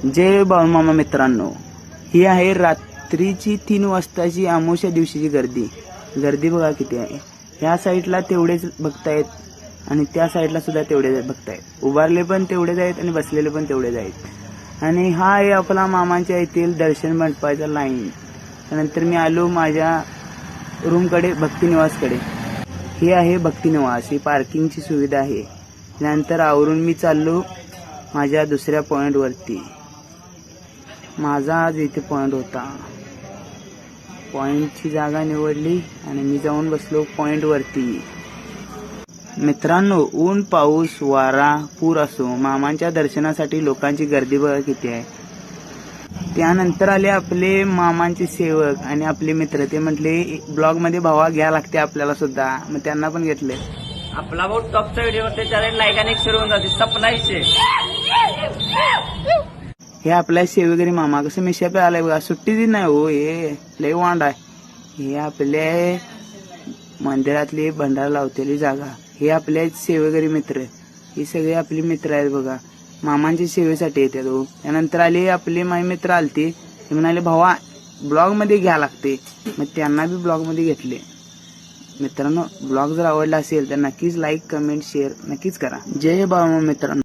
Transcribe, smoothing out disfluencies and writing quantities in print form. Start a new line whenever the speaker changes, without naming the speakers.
जय बाळूमामा मित्रांनो, ही आहे रात्रीची 3 वाजताची अमावस्या दिवशीची गर्दी बघा किती आहे. ह्या साईडला तेवढेच भक्त आहेत आणि त्या साईडला सुद्धा तेवढेच भक्त आहेत. उभारले पण तेवढेच आहेत आणि बसलेले पण तेवढेच आहेत. आणि हा आहे आपला मामांच्या येथील दर्शन मंडपाचा लाईन. त्यानंतर मी आलो माझ्या रूमकडे, भक्तिनिवासकडे. ही आहे भक्तिनिवास, ही पार्किंगची सुविधा आहे. त्यानंतर आवरून मी चाललो माझ्या दुसऱ्या पॉइंटवरती. माझा आज इथे पॉइंट होता. पॉइंटची जागा निवडली आणि मी जाऊन बसलो पॉइंटवरती. मित्रांनो, ऊन पाऊस वारा पूर असो, मामांच्या दर्शनासाठी लोकांची गर्दी बघा किती आहे. त्यानंतर आले आपले मामांचे सेवक आणि आपले मित्र. ते म्हटले ब्लॉग मध्ये भावा घ्या लागते आपल्याला सुद्धा. मग त्यांना पण घेतले.
आपला भाऊ टॉपचा व्हिडिओ करते त्याला लाईक आणि शेअर होऊन जाते. सपनाईचे
हे आपल्या सेवेकरी मामा कसं मिशा पे आलाय बघा. सुट्टी दिन नाही हो, हे लय वांड आहे. हे आपल्या मंदिरातली भंडारा लावतेली जागा. हे आपले सेवेकरी मित्र, हे सगळे आपले मित्र आहेत बघा. मामांच्या सेवेसाठी येतात हो. त्यानंतर आले आपले माझे मित्र आलते. ते म्हणाले भावा ब्लॉग मध्ये घ्या लागते. मग त्यांना बी ब्लॉग मध्ये घेतले. मित्रांनो, ब्लॉग जर आवडला असेल तर नक्कीच लाईक कमेंट शेअर नक्कीच करा. जय बाळूमामा मित्रांनो.